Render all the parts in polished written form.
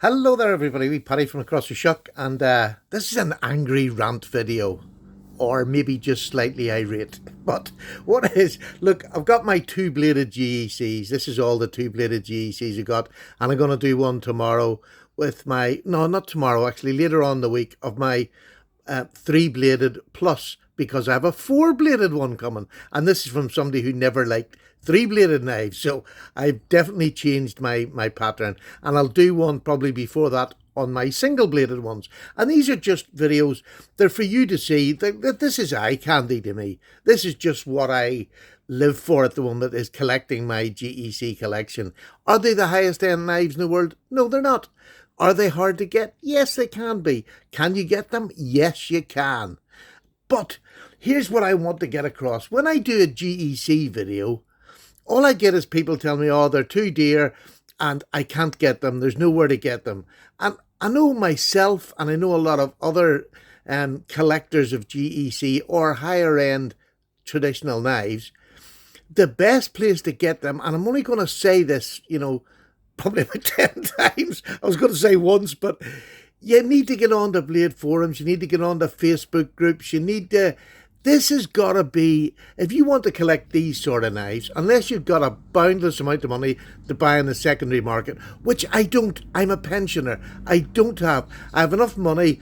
Hello there everybody, we Paddy from across the shuck, and this is an angry rant video, or maybe just slightly irate. But what it is, look, I've got my two-bladed GECs. This is all the two-bladed GECs I got, and I'm going to do one tomorrow with my, no, not tomorrow, actually, later on in the week, of my three-bladed plus, because I have a four-bladed one coming, and this is from somebody who never liked three-bladed knives, so I've definitely changed my pattern, and I'll do one probably before that on my single-bladed ones. And these are just videos, they're for you to see. That this is eye candy to me. This is just what I live for at the moment, is collecting my GEC collection. Are they the highest end knives in the world? No, they're not. Are they hard to get? Yes, they can be. Can you get them? Yes, you can. But here's what I want to get across. When I do a GEC video, all I get is people tell me, oh, they're too dear and I can't get them. There's nowhere to get them. And I know myself, and I know a lot of other collectors of GEC or higher end traditional knives, the best place to get them, and I'm only going to say this, probably about 10 times. I was going to say once, but you need to get on the blade forums. You need to get on the Facebook groups. You need to... This has got to be, if you want to collect these sort of knives, unless you've got a boundless amount of money to buy in the secondary market, which I don't. I'm a pensioner. I don't have. I have enough money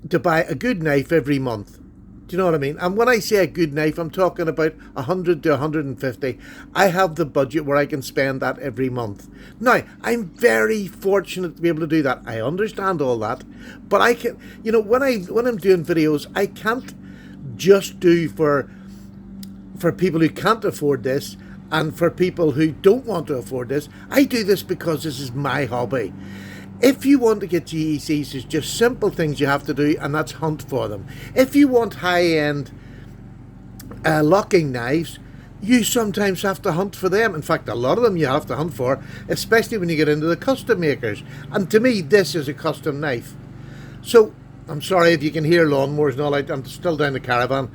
to buy a good knife every month. Do you know what I mean? And when I say a good knife, I'm talking about 100 to 150. I have the budget where I can spend that every month. Now, I'm very fortunate to be able to do that. I understand all that. But I can, when I'm doing videos, I can't just do for people who can't afford this and for people who don't want to afford this. I do this because this is my hobby. If you want to get GECs, there's just simple things you have to do, and that's hunt for them. If you want high-end locking knives, you sometimes have to hunt for them. In fact, a lot of them you have to hunt for, especially when you get into the custom makers. And to me, this is a custom knife. So I'm sorry if you can hear lawnmowers and all that. I'm still down the caravan.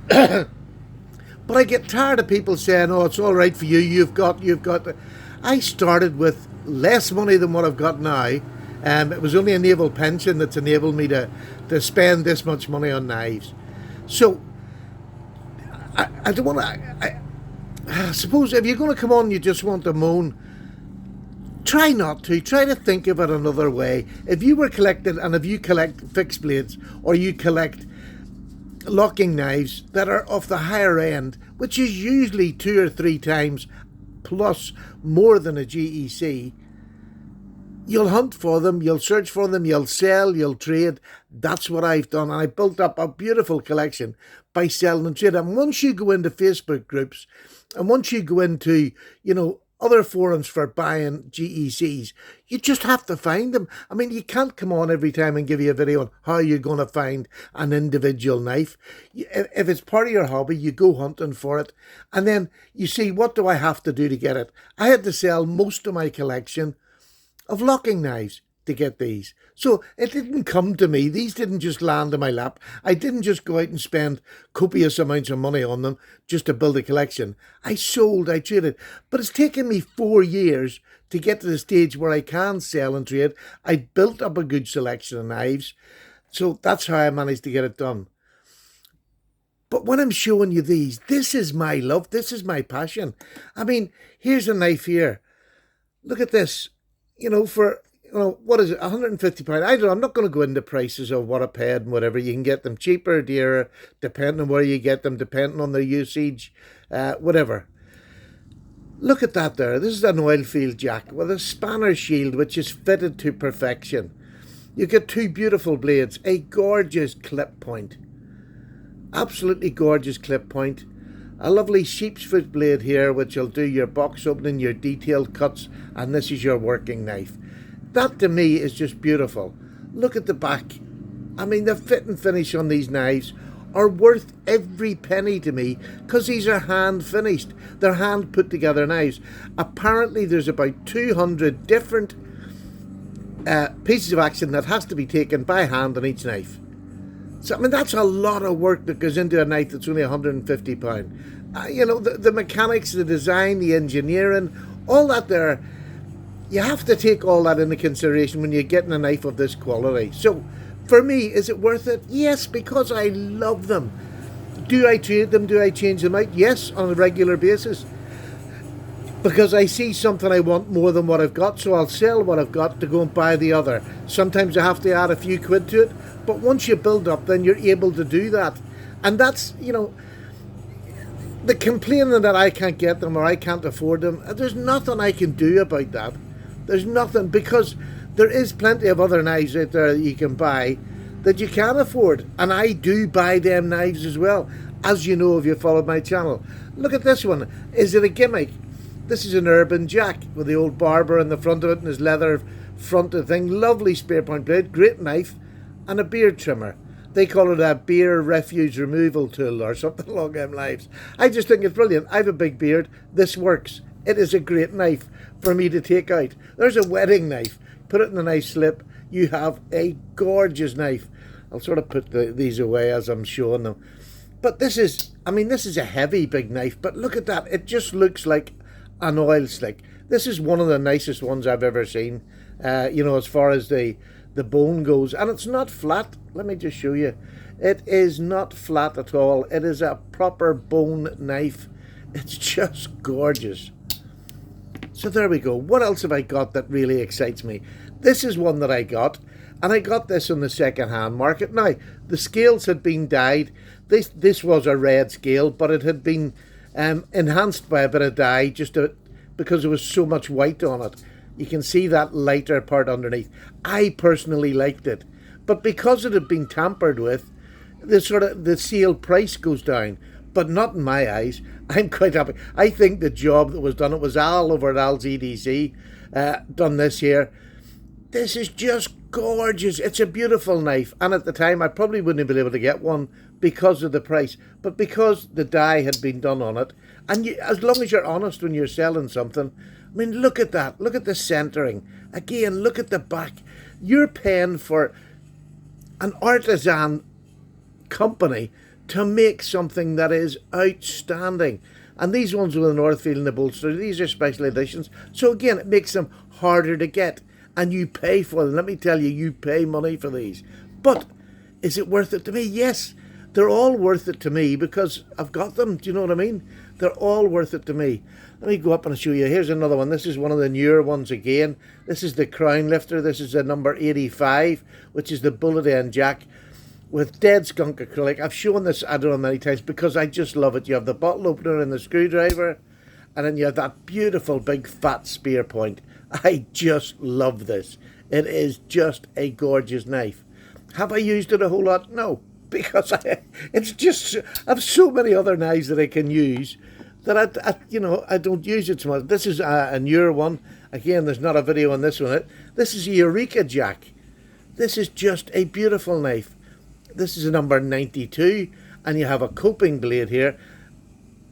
But I get tired of people saying, oh, it's all right for you. You've got. I started with less money than what I've got now. It was only a naval pension that's enabled me to spend this much money on knives. So I don't want to... I suppose if you're going to come on, you just want to moan, try not to. Try to think of it another way. If you were collecting, and if you collect fixed blades, or you collect locking knives that are of the higher end, which is usually 2 or 3 times plus more than a GEC, you'll hunt for them, you'll search for them, you'll sell, you'll trade. That's what I've done. And I built up a beautiful collection by selling and trading. And once you go into Facebook groups, and once you go into, other forums for buying GECs, you just have to find them. I mean, you can't come on every time and give you a video on how you're going to find an individual knife. If it's part of your hobby, you go hunting for it. And then you see, what do I have to do to get it? I had to sell most of my collection of locking knives to get these. So it didn't come to me. These didn't just land in my lap. I didn't just go out and spend copious amounts of money on them just to build a collection. I sold, I traded. But it's taken me 4 years to get to the stage where I can sell and trade. I built up a good selection of knives. So that's how I managed to get it done. But when I'm showing you these, this is my love. This is my passion. I mean, here's a knife here. Look at this. For what is it, £150? I don't know. I'm not going to go into prices of what I paid and whatever. You can get them cheaper, dearer, depending on where you get them, depending on their usage, whatever. Look at that there. This is an oil field jack with a spanner shield, which is fitted to perfection. You get 2 beautiful blades, a gorgeous clip point. Absolutely gorgeous clip point. A lovely sheep's foot blade here, which will do your box opening, your detailed cuts, and this is your working knife. That to me is just beautiful. Look at the back. I mean, the fit and finish on these knives are worth every penny to me, because these are hand finished. They're hand put together knives. Apparently there's about 200 different pieces of action that has to be taken by hand on each knife. So, I mean, that's a lot of work that goes into a knife that's only £150. The mechanics, the design, the engineering, all that there. You have to take all that into consideration when you're getting a knife of this quality. So, for me, is it worth it? Yes, because I love them. Do I trade them? Do I change them out? Yes, on a regular basis. Because I see something I want more than what I've got, so I'll sell what I've got to go and buy the other. Sometimes I have to add a few quid to it, but once you build up, then you're able to do that. And that's, the complaining that I can't get them or I can't afford them, there's nothing I can do about that. There's nothing, because there is plenty of other knives out there that you can buy that you can afford. And I do buy them knives as well, as you know if you followed my channel. Look at this one. Is it a gimmick? This is an Urban Jack with the old barber in the front of it and his leather fronted thing. Lovely spear point blade, great knife, and a beard trimmer. They call it a beer refuse removal tool or something along them lines. I just think it's brilliant. I have a big beard. This works. It is a great knife for me to take out. There's a wedding knife. Put it in a nice slip. You have a gorgeous knife. I'll sort of put these away as I'm showing them. But this is a heavy big knife. But look at that. It just looks like an oil slick. This is one of the nicest ones I've ever seen. As far as the bone goes. And it's not flat. Let me just show you. It is not flat at all. It is a proper bone knife. It's just gorgeous. So there we go. What else have I got that really excites me? This is one that I got, and I got this on the second-hand market. Now, the scales had been dyed. This was a red scale, but it had been enhanced by a bit of dye because there was so much white on it. You can see that lighter part underneath. I personally liked it, but because it had been tampered with, the sale price goes down. But not in my eyes. I'm quite happy. I think the job that was done, it was Al over at Al's EDC, done this here. This is just gorgeous. It's a beautiful knife. And at the time, I probably wouldn't have been able to get one because of the price. But because the dye had been done on it, and as long as you're honest when you're selling something, I mean, look at that. Look at the centering. Again, look at the back. You're paying for an artisan company to make something that is outstanding. And these ones with the Northfield and the bolster, these are special editions. So again, it makes them harder to get. And you pay for them. Let me tell you, you pay money for these. But is it worth it to me? Yes, they're all worth it to me because I've got them. Do you know what I mean? They're all worth it to me. Let me go up and show you. Here's another one. This is one of the newer ones again. This is the Crown Lifter. This is the number 85, which is the bullet end jack with dead skunk acrylic. I've shown this, I don't know, many times because I just love it. You have the bottle opener and the screwdriver, and then you have that beautiful big fat spear point. I just love this. It is just a gorgeous knife. Have I used it a whole lot? No, because I have so many other knives that I can use that I don't use it so much. This is a newer one. Again, there's not a video on this one. This is a Eureka Jack. This is just a beautiful knife. This is a number 92, and you have a coping blade here,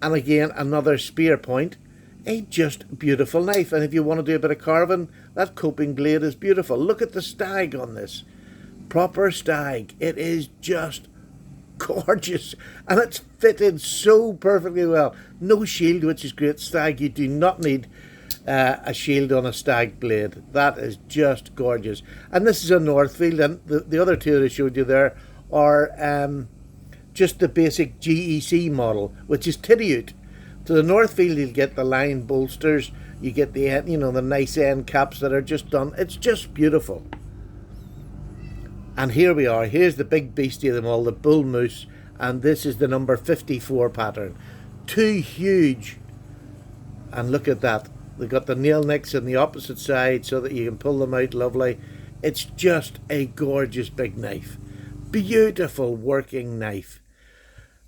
and again another spear point. A just beautiful knife, and if you want to do a bit of carving, that coping blade is beautiful. Look at the stag on this, proper stag. It is just gorgeous, and it's fitted so perfectly well. No shield, which is great. Stag, you do not need a shield on a stag blade. That is just gorgeous. And this is a Northfield, and the other two that I showed you there are just the basic GEC model, which is titty-out. To the Northfield, you'll get the line bolsters, you get the the nice end caps that are just done. It's just beautiful. And here we are. Here's the big beastie of them all, the bull moose, and this is the number 54 pattern. Two huge, and look at that. They've got the nail nicks on the opposite side so that you can pull them out lovely. It's just a gorgeous big knife. Beautiful working knife.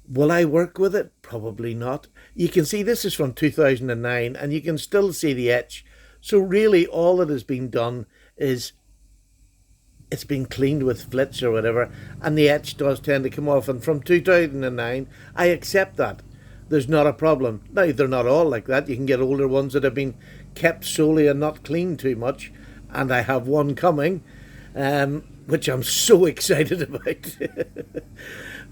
Will I work with it? Probably not. You can see this is from 2009 and you can still see the etch. So really all that has been done is it's been cleaned with flits or whatever, and the etch does tend to come off. And from 2009, I accept that. There's not a problem. Now, they're not all like that. You can get older ones that have been kept solely and not cleaned too much. And I have one coming, which I'm so excited about.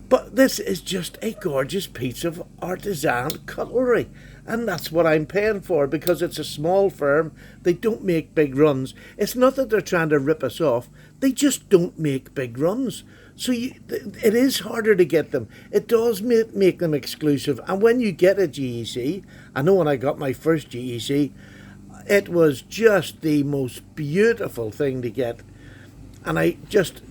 But this is just a gorgeous piece of artisan cutlery. And that's what I'm paying for, because it's a small firm. They don't make big runs. It's not that they're trying to rip us off. They just don't make big runs. So it is harder to get them. It does make them exclusive. And when you get a GEC, I know when I got my first GEC, it was just the most beautiful thing to get. And I just,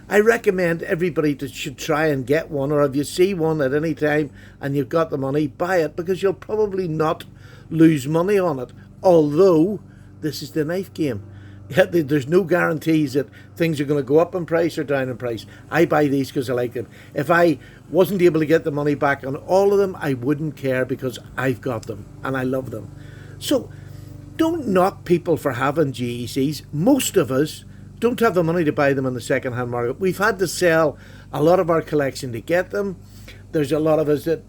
I recommend everybody should try and get one, or if you see one at any time and you've got the money, buy it, because you'll probably not lose money on it. Although, this is the knife game. There's no guarantees that things are going to go up in price or down in price. I buy these because I like them. If I wasn't able to get the money back on all of them, I wouldn't care, because I've got them and I love them. So don't knock people for having GECs. Most of us don't have the money to buy them in the second-hand market. We've had to sell a lot of our collection to get them. There's a lot of us that,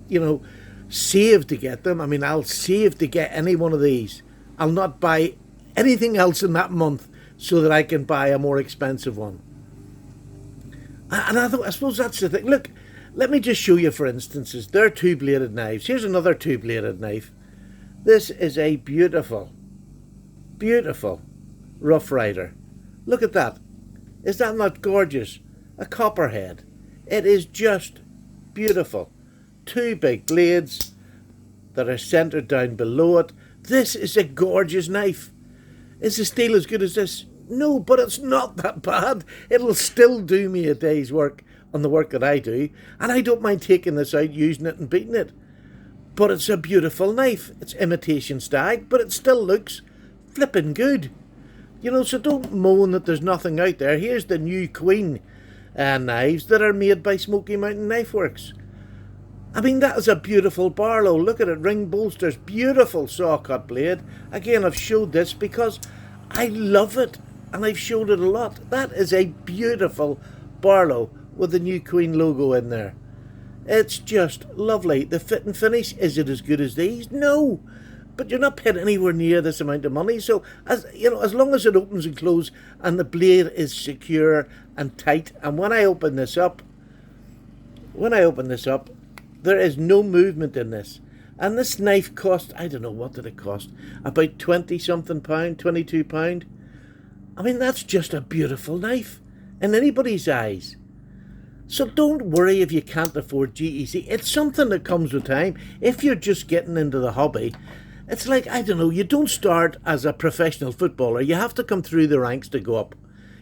save to get them. I mean, I'll save to get any one of these. I'll not buy anything else in that month so that I can buy a more expensive one. And I suppose that's the thing. Look, let me just show you, for instances. They're two-bladed knives. Here's another two-bladed knife. This is a beautiful, beautiful Rough Rider. Look at that. Is that not gorgeous? A copperhead. It is just beautiful. Two big blades that are centered down below it. This is a gorgeous knife. Is the steel as good as this? No, but it's not that bad. It'll still do me a day's work on the work that I do. And I don't mind taking this out, using it and beating it. But it's a beautiful knife. It's imitation stag, but it still looks flippin' good. So don't moan that there's nothing out there. Here's the new Queen knives that are made by Smoky Mountain Knife Works. I mean, that is a beautiful Barlow. Look at it, ring bolsters, beautiful saw cut blade. Again, I've showed this because I love it, and I've showed it a lot. That is a beautiful Barlow with the new Queen logo in there. It's just lovely. The fit and finish, is it as good as these? No, but you're not paying anywhere near this amount of money. So as long as it opens and closes and the blade is secure and tight, and when I open this up, there is no movement in this. And this knife cost, I don't know, what did it cost? About 20 something pound, £22. I mean, that's just a beautiful knife in anybody's eyes. So don't worry if you can't afford GEC. It's something that comes with time. If you're just getting into the hobby, it's like, I don't know, you don't start as a professional footballer. You have to come through the ranks to go up.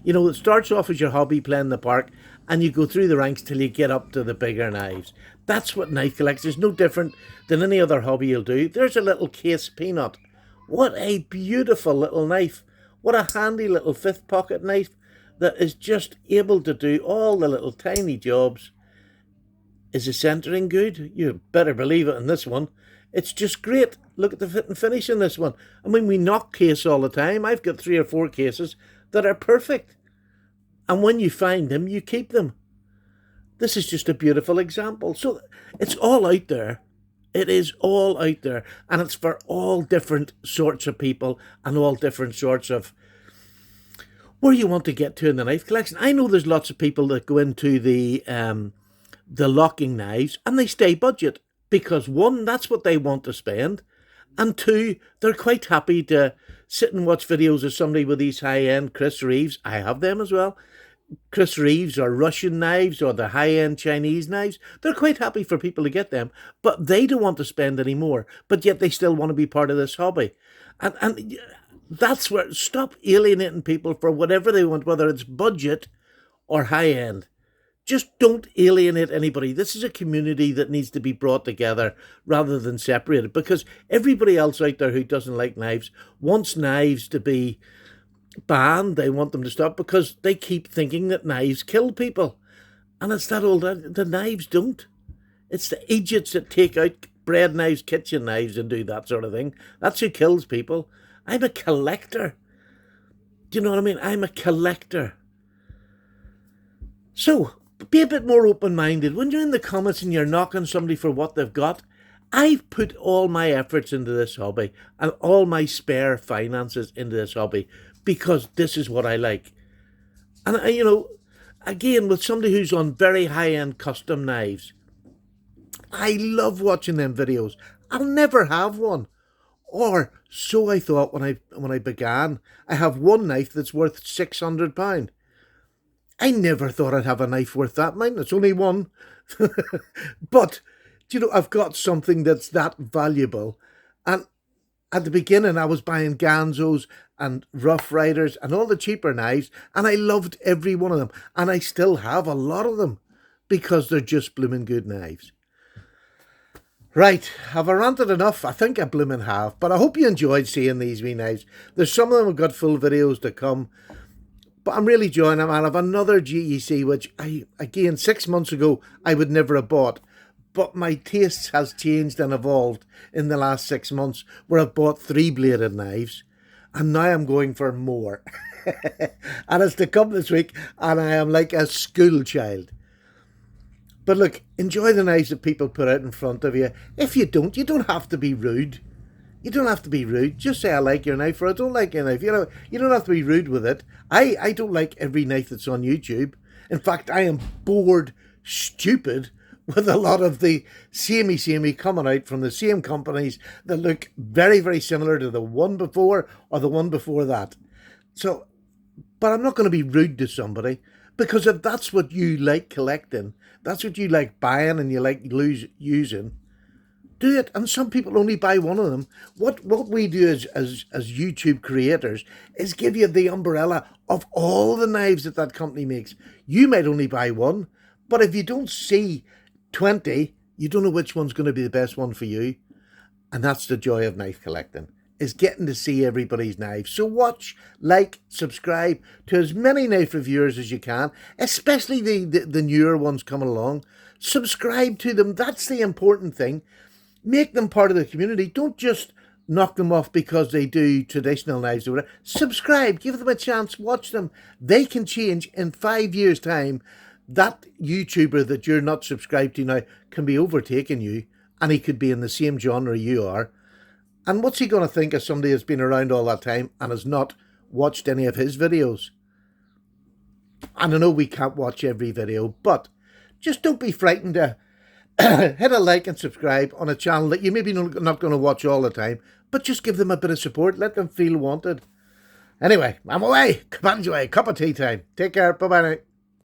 It starts off as your hobby, playing in the park, and you go through the ranks till you get up to the bigger knives. That's what knife collecting is. No different than any other hobby you'll do. There's a little Case Peanut. What a beautiful little knife. What a handy little fifth pocket knife that is just able to do all the little tiny jobs. Is the centering good? You better believe it in this one. It's just great. Look at the fit and finish in this one. I mean, we knock case all the time. I've got 3 or 4 cases that are perfect. And when you find them, you keep them. This is just a beautiful example. So it's all out there. It is all out there. And it's for all different sorts of people and all different sorts of where you want to get to in the knife collection. I know there's lots of people that go into the locking knives and they stay budget. Because 1, that's what they want to spend. And 2, they're quite happy to sit and watch videos of somebody with these high-end Chris Reeves. I have them as well. Chris Reeves or Russian knives or the high-end Chinese knives. They're quite happy for people to get them. But they don't want to spend any more. But yet they still want to be part of this hobby. And that's where, stop alienating people for whatever they want, whether it's budget or high-end. Just don't alienate anybody. This is a community that needs to be brought together rather than separated, because everybody else out there who doesn't like knives wants knives to be banned. They want them to stop because they keep thinking that knives kill people. And it's that old, the knives don't. It's the idiots that take out bread knives, kitchen knives and do that sort of thing. That's who kills people. I'm a collector. Do you know what I mean? I'm a collector. So, be a bit more open-minded. When you're in the comments and you're knocking somebody for what they've got, I've put all my efforts into this hobby and all my spare finances into this hobby because this is what I like. And, again, with somebody who's on very high-end custom knives, I love watching them videos. I'll never have one. Or so I thought when I began. I have one knife that's worth £600. I never thought I'd have a knife worth that much. It's only one. But, I've got something that's that valuable. And at the beginning, I was buying Ganzos and Rough Riders and all the cheaper knives, and I loved every one of them. And I still have a lot of them because they're just blooming good knives. Right, have I ranted enough? I think I blooming have, but I hope you enjoyed seeing these wee knives. There's some of them have got full videos to come, but I'm really enjoying them. And I have another GEC, which again, 6 months ago, I would never have bought. But my taste has changed and evolved in the last 6 months, where I've bought 3-bladed knives, and now I'm going for more. And it's to come this week, and I am like a school child. But look, enjoy the knives that people put out in front of you. If you don't have to be rude. You don't have to be rude. Just say I like your knife or I don't like your knife. You don't have to be rude with it. I don't like every knife that's on YouTube. In fact, I am bored stupid with a lot of the samey coming out from the same companies that look very, very similar to the one before or the one before that. So, but I'm not going to be rude to somebody, because if that's what you like collecting, that's what you like buying and you like using, do it. And some people only buy one of them. What we do as YouTube creators is give you the umbrella of all the knives that company makes. You might only buy one, but if you don't see 20, you don't know which one's going to be the best one for you. And that's the joy of knife collecting, is getting to see everybody's knives. So watch, like, subscribe to as many knife reviewers as you can, especially the newer ones coming along. Subscribe to them. That's the important thing. Make them part of the community. Don't just knock them off because they do traditional knives or whatever. Subscribe. Give them a chance. Watch them. They can change in 5 years' time. That YouTuber that you're not subscribed to now can be overtaking you, and he could be in the same genre you are. And what's he going to think of somebody that's been around all that time and has not watched any of his videos? And I know we can't watch every video, but just don't be frightened to hit a like and subscribe on a channel that you maybe not going to watch all the time, but just give them a bit of support. Let them feel wanted. Anyway, I'm away. Come on, enjoy. Cup of tea time. Take care. Bye-bye now.